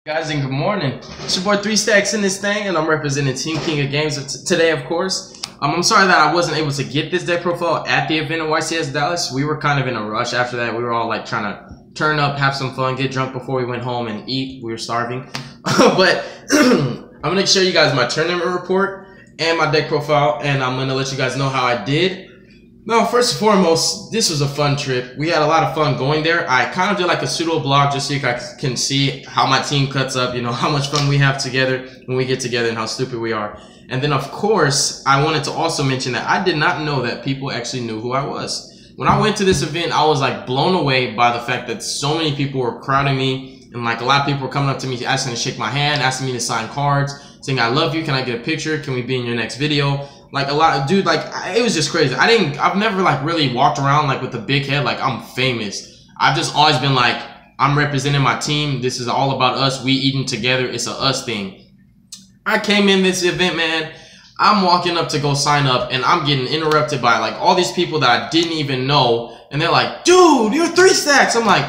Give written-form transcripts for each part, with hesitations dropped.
Guys, and good morning. It's your boy 3 Stacks in this thing, and I'm representing Team King of Games today, of course. I'm sorry that I wasn't able to get this deck profile at the event in YCSDALLAS. We were kind of in a rush after that. We were all like trying to turn up, have some fun, get drunk before we went home and eat. We were starving. But I'm going to show you guys my tournament report and my deck profile, and I'm going to let you guys know how I did. Now, first and foremost, this was a fun trip. We had a lot of fun going there. I kind of did like a pseudo blog just so you guys can see how my team cuts up, you know, how much fun we have together when we get together and how stupid we are. And then, of course, I wanted to also mention that I did not know that people actually knew who I was. When I went to this event, I was like blown away by the fact that so many people were crowding me, and like a lot of people were coming up to me asking to shake my hand, asking me to sign cards, saying, "I love you, can I get a picture? Can we be in your next video?" Like a lot of dude, like it was just crazy. I've never like really walked around like with a big head like I'm famous. I've just always been like, I'm representing my team. This is all about us. We eating together. It's a us thing. I came in this event, man. I'm walking up to go sign up, and I'm getting interrupted by like all these people that I didn't even know, and they're like, "Dude, you're 3 Stacks." I'm like,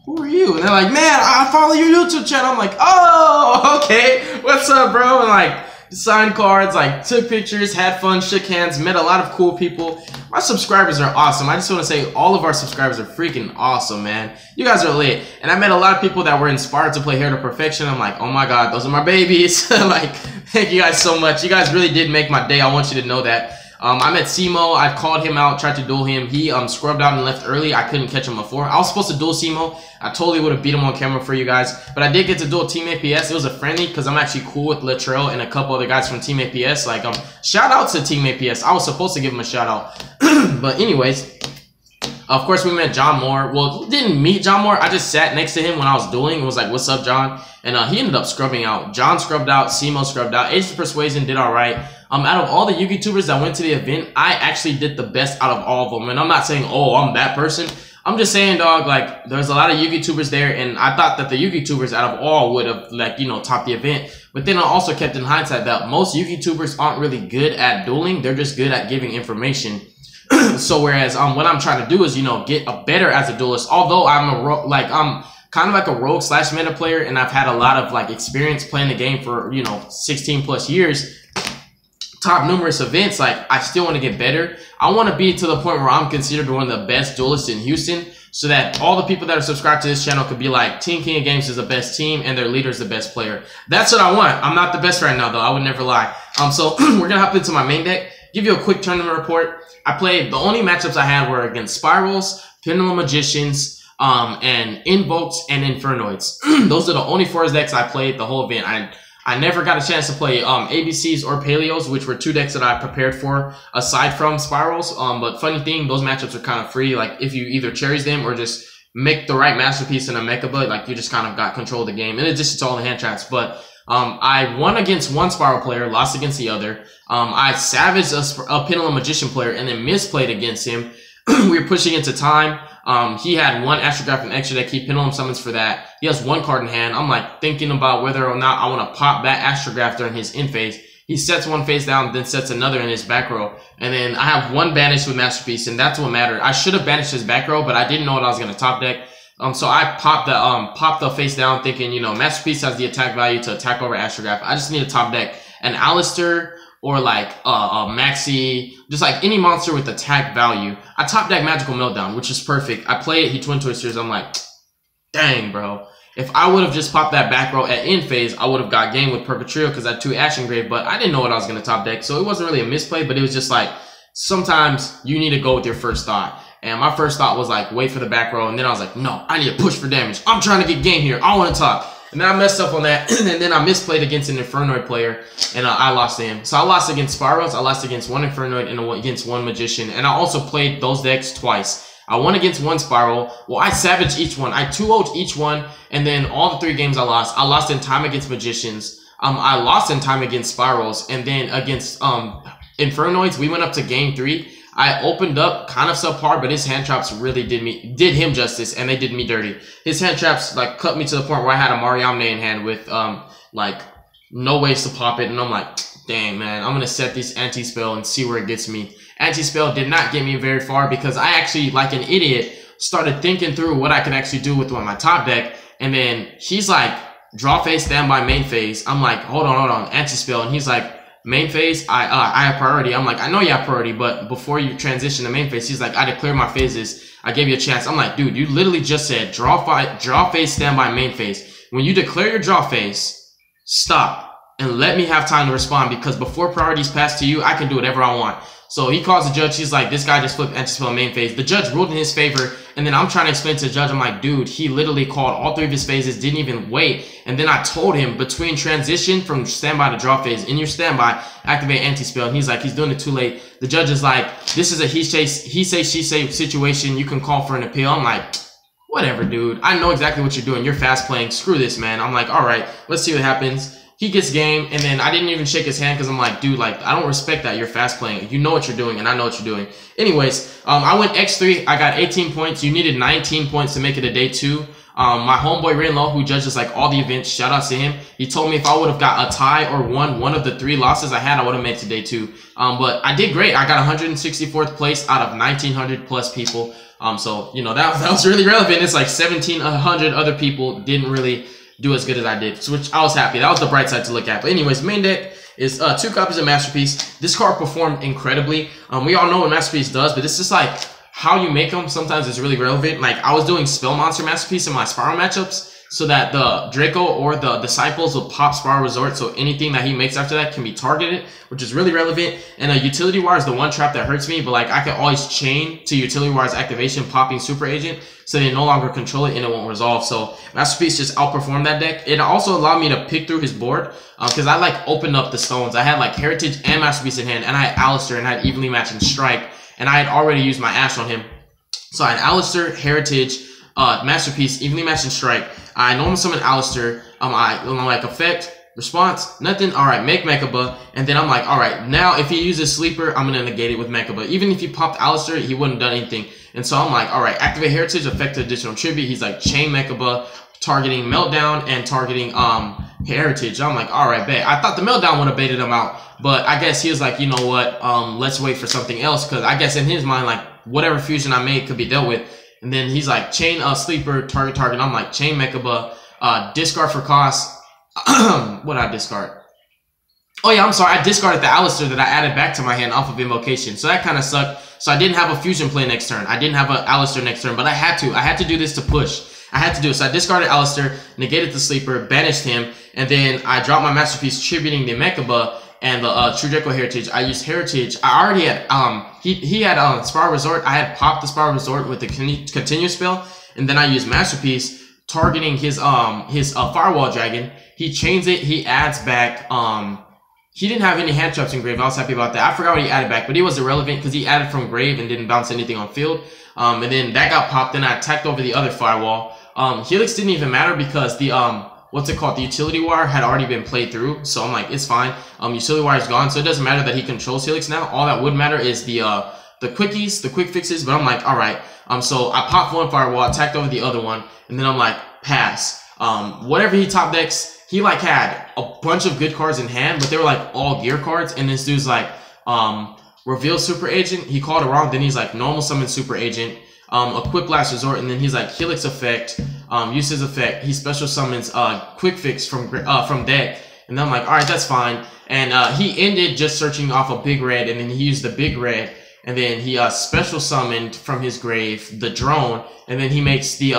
"Who are you?" And they're like, "Man, I follow your YouTube channel." I'm like, "Oh, okay. What's up, bro?" And like, signed cards, like took pictures, had fun, shook hands, met a lot of cool people. My subscribers are awesome. I just want to say all of our subscribers are freaking awesome, man. You guys are lit. And I met a lot of people that were inspired to play Hair to Perfection. I'm like, oh my god, those are my babies. Like, thank you guys so much. You guys really did make my day. I want you to know that. I met Simo. I called him out, tried to duel him. He scrubbed out and left early. I couldn't catch him before. I was supposed to duel Simo. I totally would have beat him on camera for you guys. But I did get to duel Team APS. It was a friendly because I'm actually cool with Latrell and a couple other guys from Team APS. Like, shout out to Team APS. I was supposed to give him a shout out. But anyways, of course, we met John Moore. Well, didn't meet John Moore. I just sat next to him when I was dueling and was like, "What's up, John?" And he ended up scrubbing out. John scrubbed out. Simo scrubbed out. Age of Persuasion did all right. Out of all the Yugi tubers that went to the event, I actually did the best out of all of them. And I'm not saying, oh, I'm that person. I'm just saying, dog, like, there's a lot of Yugi tubers there, and I thought that the Yugi tubers out of all would have, like, you know, topped the event. But then I also kept in hindsight that most Yugi tubers aren't really good at dueling. They're just good at giving information. So whereas what I'm trying to do is, you know, get better as a duelist. Although I'm kind of like a rogue / meta player, and I've had a lot of like experience playing the game for, you know, 16 plus years, top numerous events. Like, I still want to get better. I want to be to the point where I'm considered one of the best duelists in Houston, so that all the people that are subscribed to this channel could be like, Team King of Games is the best team and their leader is the best player. That's what I want. I'm not the best right now though. I would never lie. So we're gonna hop into my main deck, give you a quick tournament report. I played, the only matchups I had were against Spirals, Pendulum Magicians, and Invoked and Infernoids. Those are the only 4 decks I played the whole event. I never got a chance to play ABCs or Paleos, which were 2 decks that I prepared for aside from Spirals. But funny thing, those matchups are kind of free. Like, if you either cherries them or just make the right masterpiece in a mecha build, like, you just kind of got control of the game. In addition to all the hand traps. But I won against one Spiral player, lost against the other. I savaged a Pendulum Magician player and then misplayed against him. We were pushing into time. He had 1 Astrograph and extra deck. He Pendulum summons for that. He has 1 card in hand. I'm like thinking about whether or not I want to pop that Astrograph during his in phase. He sets 1 face down, then sets another in his back row. And then I have 1 banish with Masterpiece, and that's what mattered. I should have banished his back row, but I didn't know what I was going to top deck. So I popped the face down thinking, you know, Masterpiece has the attack value to attack over Astrograph. I just need a top deck. An Alistair or like Maxi, just like any monster with attack value. I top deck Magical Meltdown, which is perfect. I play it, he Twin Twisters. I'm like, dang, bro. If I would have just popped that back row at end phase, I would have got game with Perpetual because I had 2 Ash Engrave, but I didn't know what I was going to top deck. So it wasn't really a misplay, but it was just like, sometimes you need to go with your first thought. And my first thought was like, wait for the back row. And then I was like, no, I need to push for damage. I'm trying to get game here. I want to top. And then I messed up on that, and then I misplayed against an Infernoid player, and I lost to him. So I lost against Spirals, I lost against 1 Infernoid, and against 1 Magician. And I also played those decks twice. I won against 1 Spiral. Well, I savaged each one. I 2-0'd each one, and then all the 3 games I lost in time against Magicians. I lost in time against Spirals, and then against Infernoids, we went up to game 3. I opened up kind of subpar, but his hand traps really did him justice, and they did me dirty. His hand traps like cut me to the point where I had a Mariamne in hand with like no ways to pop it, and I'm like, dang man, I'm gonna set this anti-spell and see where it gets me. Anti-spell did not get me very far because I actually, like an idiot, started thinking through what I could actually do with my top deck, and then he's like, draw phase, standby, main phase. I'm like, hold on, anti-spell. And he's like, main phase, I have priority. I'm like, I know you have priority, but before you transition to main phase, he's like, I declare my phases. I gave you a chance. I'm like, dude, you literally just said draw phase, standby, main phase. When you declare your draw phase, stop and let me have time to respond, because before priorities pass to you, I can do whatever I want. So he calls the judge. He's like, this guy just flipped anti-spell main phase. The judge ruled in his favor. And then I'm trying to explain to the judge, I'm like, dude, he literally called all 3 of his phases, didn't even wait. And then I told him between transition from standby to draw phase, in your standby, activate anti-spell. And he's like, he's doing it too late. The judge is like, this is a he say, she say situation. You can call for an appeal. I'm like, whatever, dude. I know exactly what you're doing. You're fast playing. Screw this, man. I'm like, all right, let's see what happens. He gets game, and then I didn't even shake his hand because I'm like, dude, like, I don't respect that. You're fast playing. You know what you're doing, and I know what you're doing. Anyways, I went x3. I got 18 points. You needed 19 points to make it a day 2. My homeboy Renlo, who judges like all the events, shout out to him. He told me if I would have got a tie or won one of the 3 losses I had, I would have made it to day 2. But I did great. I got 164th place out of 1,900 plus people. So, you know, that was really relevant. It's like 1,700 other people didn't really do as good as I did, which I was happy. That was the bright side to look at. But anyways, main deck is 2 copies of Masterpiece. This card performed incredibly. We all know what Masterpiece does, but this is like how you make them. Sometimes it's really relevant. Like, I was doing Spell Monster Masterpiece in my Spiral matchups so that the Draco or the Disciples will pop Spiral Resort, so anything that he makes after that can be targeted, which is really relevant. And Utility Wire is the one trap that hurts me, but like, I can always chain to Utility Wire's activation, popping Super Agent, so they no longer control it and it won't resolve. So Masterpiece just outperformed that deck. It also allowed me to pick through his board, because I like opened up the stones. I had like Heritage and Masterpiece in hand, and I had Alistair, and I had Evenly Matching Strike, and I had already used my Ash on him. So I had Alistair, Heritage, Masterpiece, Evenly Matching Strike. I normal summon Alistair. I'm like, effect, response, nothing. All right, make Mechaba. And then I'm like, all right, now if he uses Sleeper, I'm going to negate it with Mechaba. Even if he popped Alistair, he wouldn't have done anything. And so I'm like, all right, activate Heritage, effect additional tribute. He's like, chain Mechaba, targeting Meltdown and targeting Heritage. I'm like, all right, bet. I thought the Meltdown would have baited him out, but I guess he was like, you know what, let's wait for something else, because I guess in his mind, like, whatever fusion I made could be dealt with. And then he's like, chain Sleeper, target. I'm like, chain Mechaba, discard for cost. What did I discard? Oh yeah, I'm sorry. I discarded the Alistair that I added back to my hand off of Invocation. So that kind of sucked. So I didn't have a fusion play next turn. I didn't have an Alistair next turn, but I had to. I had to do this to push. I had to do it. So I discarded Alistair, negated the Sleeper, banished him, and then I dropped my Masterpiece, tributing the Mechaba and the True Draco Heritage. I used Heritage. I already had he had Spiral Resort. I had popped the Spiral Resort with the Continue spell, and then I used Masterpiece, targeting his Firewall Dragon. He chains it. He adds back. He didn't have any hand traps in grave. I was happy about that. I forgot what he added back, but he was irrelevant because he added from grave and didn't bounce anything on field. And then that got popped. Then I attacked over the other Firewall. Helix didn't even matter because the what's it called? The Utility Wire had already been played through. So I'm like, it's fine. Utility Wire is gone, so it doesn't matter that he controls Helix now. All that would matter is the quickies, the quick fixes. But I'm like, all right. So I popped one Firewall, attacked over the other one, and then I'm like, pass. Whatever he top decks, he like had a bunch of good cards in hand, but they were like all gear cards. And this dude's like, reveal Super Agent. He called it wrong. Then he's like, normal summon Super Agent. Equip Last Resort, and then he's like, Helix effect, use his effect. He special summons Quick Fix from deck, and then I'm like, all right, that's fine. And he ended just searching off a big red, and then he used the big red, and then he special summoned from his grave the drone, and then he makes the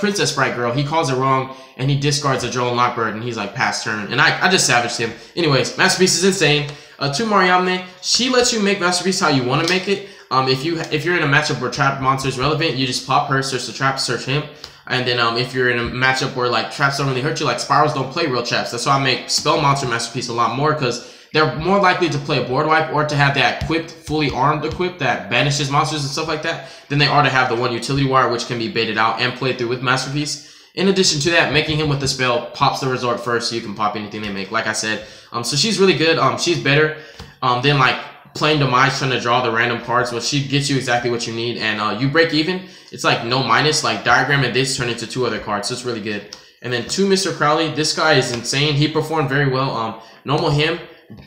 Princess Sprite girl. He calls it wrong, and he discards the drone Lockbird, and he's like, pass turn, and I just savaged him. Anyways, Masterpiece is insane. 2 Mariamne, she lets you make Masterpiece how you want to make it. If you're in a matchup where trap monster is relevant, you just pop her, search the trap, search him. And then if you're in a matchup where like traps don't really hurt you, like spirals don't play real traps. That's why I make Spell Monster Masterpiece a lot more, because they're more likely to play a board wipe or to have that equipped, fully armed equipped that banishes monsters and stuff like that, than they are to have the one Utility Wire, which can be baited out and played through with Masterpiece. In addition to that, making him with the spell pops the resort first, so you can pop anything they make, like I said. So she's really good. She's better than like playing Demise, trying to draw the random cards, but she gets you exactly what you need. And you break even, it's like no minus, like Diagram and this turn into 2 other cards, so it's really good. And then 2 Mr. Crowley, this guy is insane. He performed very well. Normal him,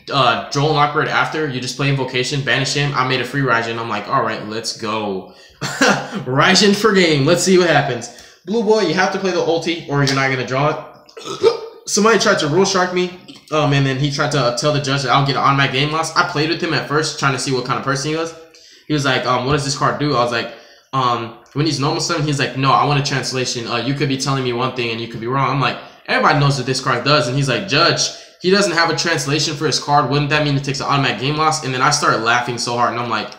Joel Lockbird after, you just play Invocation, banish him. I made a free Raijin. I'm like, all right, let's go. Raijin for game. Let's see what happens. Blue boy, you have to play the ulti or you're not going to draw it. Somebody tried to rule shark me, and then he tried to tell the judge that I'll get an automatic game loss. I played with him at first, trying to see what kind of person he was. He was like, what does this card do? I was like, when he's normal summon, he's like, no, I want a translation. You could be telling me one thing and you could be wrong. I'm like, everybody knows what this card does. And he's like, Judge, he doesn't have a translation for his card. Wouldn't that mean it takes an automatic game loss? And then I started laughing so hard, and I'm like,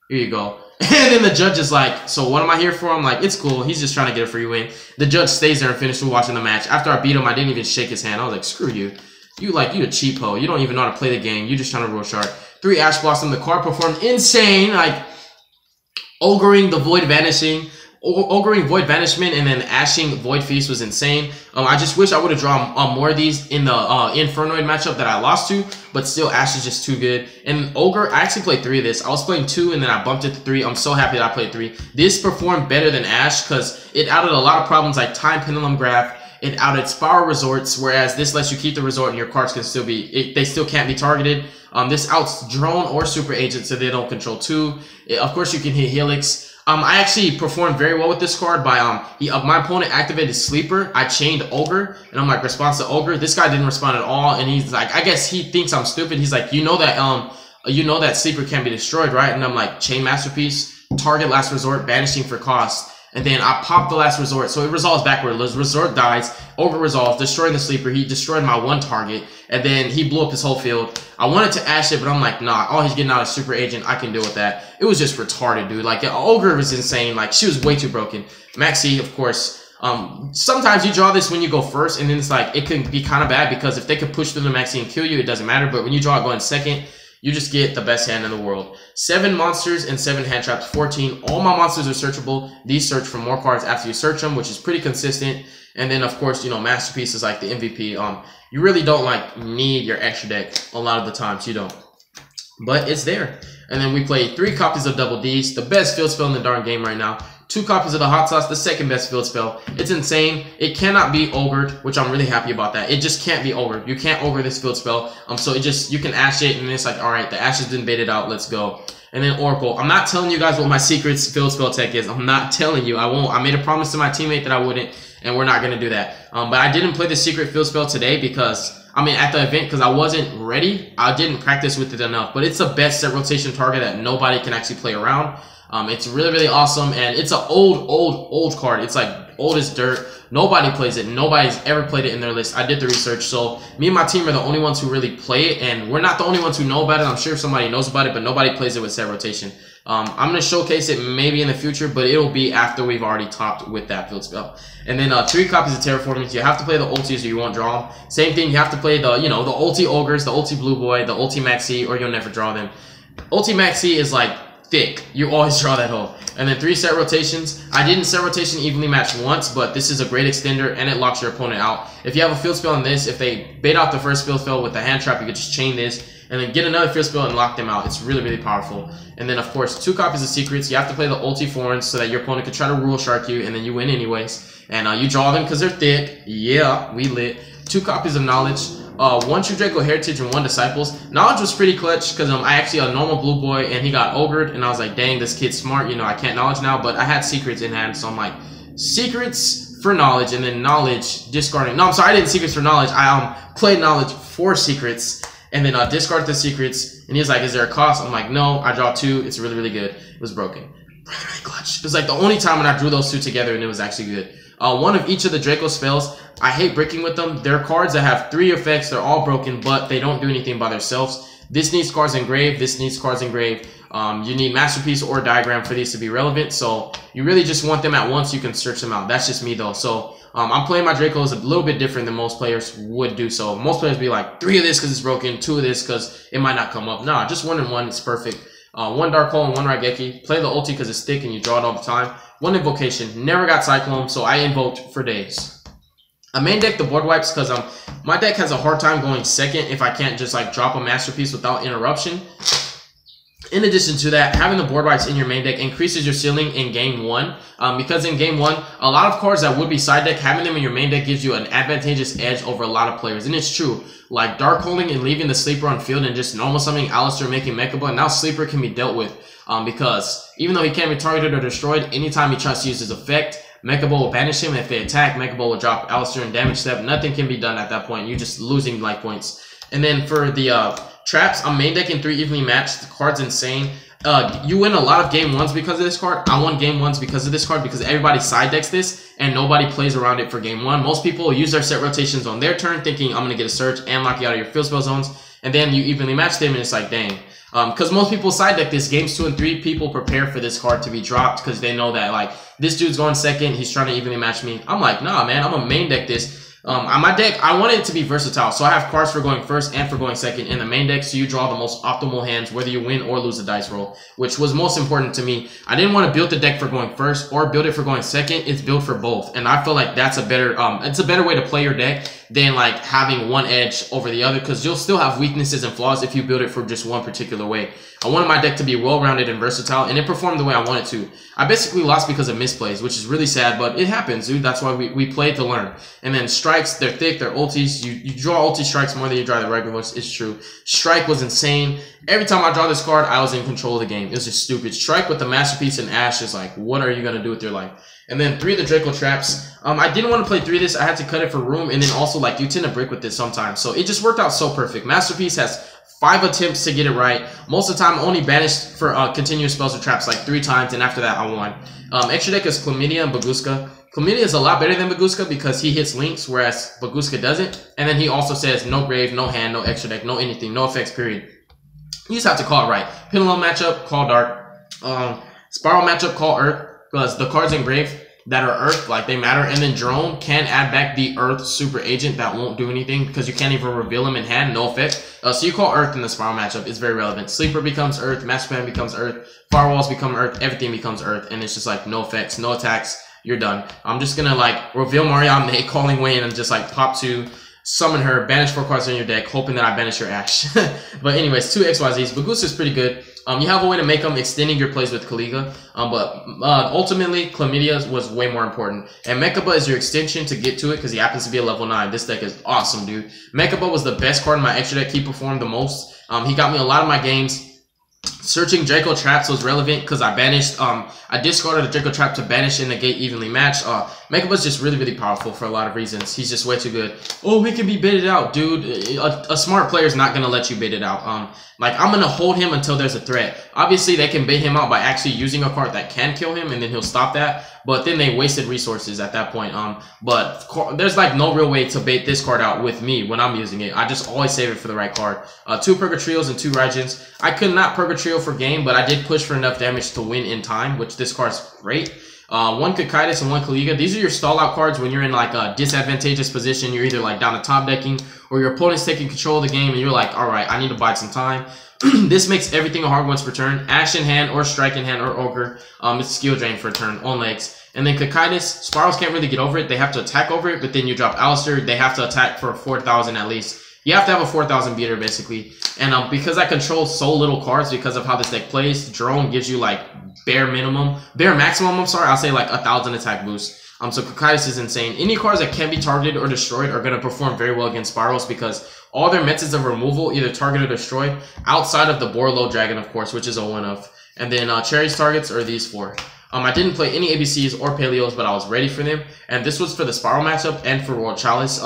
here you go. And then the judge is like, so what am I here for? I'm like, it's cool. He's just trying to get a free win. The judge stays there and finishes watching the match. After I beat him, I didn't even shake his hand. I was like, screw you. You a cheap hoe. You don't even know how to play the game. You just trying to rule shark. 3 Ash Blossom. The card performed insane. Like, ogering the Void Vanishing. Ogering Void Banishment and then Ashing Void Feast was insane. I just wish I would have drawn more of these in the Infernoid matchup that I lost to, but still Ash is just too good. And Ogre, I actually played 3 of this. I was playing 2 and then I bumped it to 3. I'm so happy that I played 3. This performed better than Ash because it outed a lot of problems like Time Pendulum Graph. It outed Spiral Resorts, whereas this lets you keep the resort and your cards can still be, they still can't be targeted. This outs Drone or Super Agent so they don't control 2. Of course you can hit Helix. I actually performed very well with this card by my opponent activated Sleeper. I chained Ogre, and I'm like, response to Ogre. This guy didn't respond at all, and he's like, I guess he thinks I'm stupid. He's like, you know that Sleeper can be destroyed, right? And I'm like, Chain Masterpiece, target Last Resort, banishing for cost. And then I pop the Last Resort, so it resolves backward. The Resort dies, Ogre resolves, destroying the Sleeper. He destroyed my 1 target, and then he blew up his whole field. I wanted to Ash it, but I'm like, nah, all he's getting out is Super Agent. I can deal with that. It was just retarded, dude. Like, Ogre was insane. Like, she was way too broken. Maxi, of course. Sometimes you draw this when you go first, and then it's like, it can be kind of bad because if they could push through the Maxi and kill you, it doesn't matter. But when you draw it going second, you just get the best hand in the world. 7 monsters and 7 hand traps, 14. All my monsters are searchable. These search for more cards after you search them, which is pretty consistent. And then, of course, you know, Masterpiece is like the MVP. You really don't, like, need your extra deck a lot of the times. You don't. But it's there. And then we play 3 copies of Double D's, the best field spell in the darn game right now. 2 copies of the Hot Sauce, the second best field spell. It's insane. It cannot be ogred, which I'm really happy about that. It just can't be ogred. You can't ogre this field spell. So it just, you can Ash it, and it's like, alright, the Ash has been baited out, let's go. And then Oracle. I'm not telling you guys what my secrets field spell tech is. I'm not telling you. I won't. I made a promise to my teammate that I wouldn't, and we're not going to do that. But I didn't play the secret field spell today because, I mean, at the event, because I wasn't ready. I didn't practice with it enough. But it's the best set rotation target that nobody can actually play around. It's really, really awesome, and it's an old card. It's like old as dirt. Nobody plays it. Nobody's ever played it in their list. I did the research, so me and my team are the only ones who really play it, and we're not the only ones who know about it. I'm sure somebody knows about it, but nobody plays it with set rotation. I'm going to showcase it maybe in the future, but it'll be after we've already topped with that field spell. And then 3 copies of Terraforming. You have to play the ultis or you won't draw them. Same thing, you have to play the, you know, the ulti Ogres, the ulti Blue Boy, the ulti Maxi, or you'll never draw them. Ulti Maxi is like thick. You always draw that hole. And then 3 set rotations. I didn't set rotation evenly match once, but this is a great extender and it locks your opponent out. If you have a field spell in this, if they bait out the first field spell with the hand trap, you could just chain this and then get another field spell and lock them out. It's really, really powerful. And then, of course, 2 copies of Secrets. You have to play the ulti Forens so that your opponent could try to rule shark you, and then you win anyways. And you draw them because they're thick. Yeah, we lit. 2 copies of Knowledge. 1 True DRACO Heritage and 1 Disciples. Knowledge was pretty clutch because I actually had a normal Blue Boy and he got ogred, and I was like, dang, this kid's smart. You know, I can't Knowledge now, but I had Secrets in hand, so I'm like, Secrets for Knowledge, and then Knowledge discarding. No, I'm sorry, I didn't Secrets for Knowledge. I played Knowledge for Secrets, and then discarded the Secrets. And he's like, is there a cost? I'm like, no, I draw 2. It's really, really good. It was broken. Really, really clutch. It was like the only time when I drew those 2 together and it was actually good. 1 of each of the DRACO spells. I hate breaking with them. They're cards that have 3 effects. They're all broken, but they don't do anything by themselves. This needs cards engraved. This needs cards engraved. You need Masterpiece or Diagram for these to be relevant. So you really just want them at once. You can search them out. That's just me though. So I'm playing my DRACOs a little bit different than most players would do. So most players be like 3 of this because it's broken, 2 of this because it might not come up. Nah, just 1 and 1. It's perfect. 1 Dark Hole and 1 Raigeki. Play the ulti because it's thick and you draw it all the time. 1 Invocation. Never got Cyclone, so I invoked for days. I main deck the board wipes because my deck has a hard time going second if I can't just like drop a Masterpiece without interruption. In addition to that, having the board wipes in your main deck increases your ceiling in game 1. Because in game 1, a lot of cards that would be side deck, having them in your main deck gives you an advantageous edge over a lot of players. And it's true. Like Dark Holding and leaving the Sleeper on field and just normal summoning Alistair making Mechaba. Now Sleeper can be dealt with because even though he can't be targeted or destroyed, anytime he tries to use his effect, Mecha Bull will banish him. If they attack, Mecha Bull will drop Alistair and damage step. Nothing can be done at that point. You're just losing life points. And then for the traps, I'm main decking 3 evenly matched. The card's insane. You win a lot of game 1s because of this card. I won game 1s because of this card because everybody side decks this and nobody plays around it for game 1. Most people use their set rotations on their turn thinking I'm going to get a search and lock you out of your field spell zones. And then you evenly match them and it's like, dang. Because most people side deck this. Games 2 and 3, people prepare for this card to be dropped because they know that, like, this dude's going second. He's trying to evenly match me. I'm like, nah, man, I'm going to main deck this. On my deck, I want it to be versatile. So I have cards for going first and for going second in the main deck. So you draw the most optimal hands, whether you win or lose a dice roll, which was most important to me. I didn't want to build the deck for going first or build it for going second. It's built for both. And I feel like that's a better, it's a better way to play your deck than like having one edge over the other, because you'll still have weaknesses and flaws if you build it for just one particular way. I wanted my deck to be well-rounded and versatile, and it performed the way I wanted to. I basically lost because of misplays, which is really sad, but it happens, dude. That's why we play to learn. And then strikes, they're thick, they're ultis. You draw ulti strikes more than you draw the regular ones. It's true. Strike was insane. Every time I draw this card, I was in control of the game. It was just stupid. Strike with the Masterpiece and Ash is like, what are you going to do with your life? And then 3 of the Draco traps. I didn't want to play 3 of this. I had to cut it for room, and then also, like, you tend to break with this sometimes. So it just worked out so perfect. Masterpiece has 5 attempts to get it right. Most of the time, only banished for continuous spells or traps like 3 times, and after that, I won. Extra deck is Chlamydia and Baguska. Chlamydia is a lot better than Baguska because he hits links, whereas Baguska doesn't. And then he also says no grave, no hand, no extra deck, no anything, no effects, period. You just have to call it right. Pendulum matchup, call Dark. Spiral matchup, call Earth, because the cards in grave that are Earth, like, they matter. And then Drone can add back the Earth super agent that won't do anything because you can't even reveal him in hand, no effect. So you call Earth in the Spiral matchup. It's very relevant. Sleeper becomes Earth, Master Plan becomes Earth, Firewalls become Earth, everything becomes Earth, and it's just like no effects, no attacks, you're done. I'm just gonna like reveal Mariamne, calling Wayne, and just like pop 2, summon her, banish 4 cards in your deck, hoping that I banish your Ash. But anyways, 2 XYZs. Bagusa is pretty good. You have a way to make them, extending your plays with Kaliga. But ultimately, Chlamydia was way more important. And Mechaba is your extension to get to it because he happens to be a level 9. This deck is awesome, dude. Mechaba was the best card in my extra deck. He performed the most. He got me a lot of my games. Searching Draco traps was relevant because I banished, I discarded a Draco trap to banish and negate evenly matched. Mechaba's just really, really powerful for a lot of reasons. He's just way too good. Oh, he can be baited out, dude. A smart player is not going to let you bait it out. Like, I'm going to hold him until there's a threat. Obviously, they can bait him out by actually using a card that can kill him, and then he'll stop that. But then they wasted resources at that point. But there's like no real way to bait this card out with me when I'm using it. I just always save it for the right card. 2 Purgatrios and 2 Raijins. I could not Purgatrio for game, but I did push for enough damage to win in time, which this card's great. 1 Cocytus and 1 Kaliga. These are your stall out cards when you're in like a disadvantageous position. You're either like down to top decking or your opponent's taking control of the game and you're like, all right, I need to bide some time. This makes everything a hard once per turn. Ash in hand or Strike in hand or Ogre. It's skill drain for a turn on legs. And then Cocytus, Spirals can't really get over it. They have to attack over it, but then you drop Alistair. They have to attack for 4,000 at least. You have to have a 4,000 beater, basically. And because I control so little cards because of how this deck plays, Drone gives you like bare maximum, I'll say like 1,000 attack boost. So Cocytus is insane. Any cards that can be targeted or destroyed are going to perform very well against Spirals because all their methods of removal either target or destroy, outside of the Borlow Dragon, of course, which is a one-of. And then Cherry's targets are these 4. I didn't play any ABCs or Paleos, but I was ready for them. And this was for the Spiral matchup and for Royal Chalice.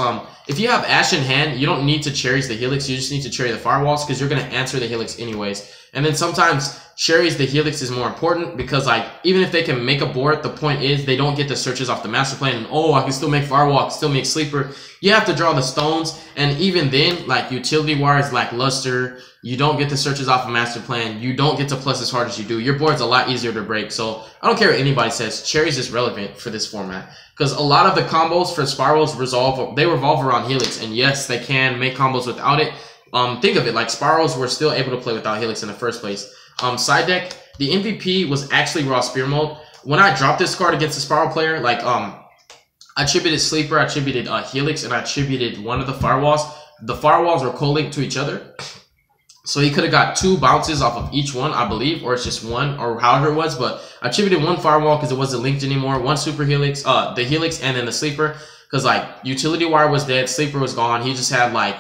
If you have Ash in hand, you don't need to Cherries the Helix. You just need to Cherry the Firewalls because you're going to answer the Helix anyways. And then sometimes Cherries the Helix is more important because, like, even if they can make a board, the point is they don't get the searches off the master plan. And, oh, I can still make Firewall, I can still make Sleeper. You have to draw the stones. And even then, like, Utility Wires, like Luster, you don't get the searches off of master plan. You don't get to plus as hard as you do. Your board's a lot easier to break. So I don't care what anybody says. Cherries is relevant for this format because a lot of the combos for Spirals revolve around Helix. And yes, they can make combos without it. Think of it like Spirals were still able to play without Helix in the first place. Side deck, the MVP was actually Raw Spear Mode. When I dropped this card against a Spiral player, like I attributed Sleeper, I attributed Helix, and I attributed one of the Firewalls. The Firewalls were co-linked to each other. So he could have got 2 bounces off of each one, I believe, or it's just 1, or however it was. But I attributed 1 Firewall because it wasn't linked anymore. 1 Super Helix, the Helix, and then the Sleeper. Because, like, Utility Wire was dead, Sleeper was gone. He just had, like,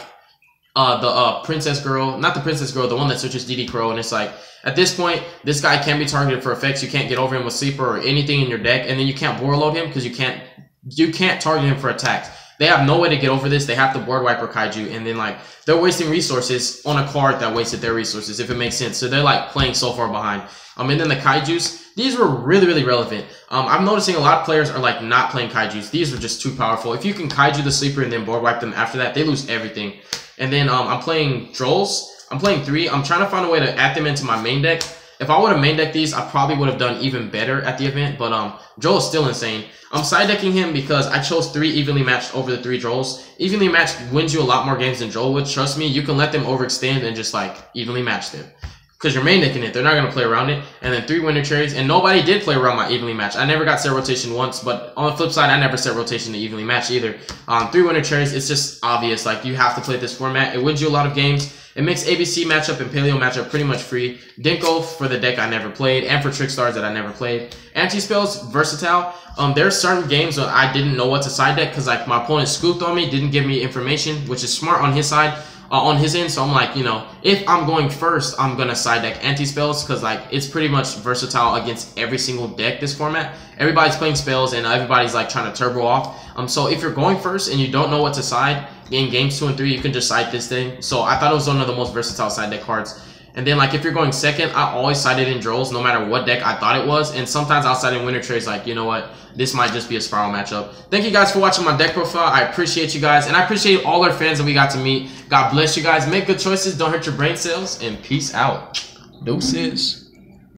the princess girl, not the princess girl, the one that switches DD Crow, and it's like, at this point, this guy can be targeted for effects. You can't get over him with Sleeper or anything in your deck, and then you can't board load him because you can't target him for attacks. They have no way to get over this. They have to board wipe or kaiju, and then like they're wasting resources on a card that wasted their resources, if it makes sense. So they're like playing so far behind. And then the kaijus, these were really relevant. I'm noticing a lot of players are like not playing kaijus. These are just too powerful. If you can kaiju the Sleeper and then board wipe them after that, they lose everything. And then I'm playing Drolls. I'm playing 3. I'm trying to find a way to add them into my main deck. If I would have main decked these, I probably would have done even better at the event. But Joel is still insane. I'm side decking him because I chose 3 evenly matched over the 3 Drolls. Evenly matched wins you a lot more games than Joel would. Trust me, you can let them overextend and just like evenly match them. Because you're main decking it, they're not going to play around it. And then 3 Winter Cherries, and nobody did play around my evenly match. I never got set rotation once, but on the flip side, I never set rotation to evenly match either. 3 Winter Cherries, it's just obvious, like you have to play this format. It wins you a lot of games. It makes ABC matchup and Paleo matchup pretty much free. Dinko for the deck I never played, and for Trick Stars that I never played. Anti-spells, versatile. There's certain games where I didn't know what to side deck because like my opponent scooped on me, didn't give me information, which is smart on his side. On his end, so I'm like, you know, if I'm going first, I'm gonna side deck anti-spells because like it's pretty much versatile against every single deck this format. Everybody's playing spells and everybody's like trying to turbo off. So if you're going first and you don't know what to side in games 2 and 3, you can just side this thing. So I thought it was one of the most versatile side deck cards. And then like if you're going second, I always sided in Drolls no matter what deck I thought it was. And sometimes I'll side in Winter Cherries like, you know what, this might just be a spiral matchup. Thank you guys for watching my deck profile. I appreciate you guys. And I appreciate all our fans that we got to meet. God bless you guys. Make good choices. Don't hurt your brain cells. And peace out. Deuces.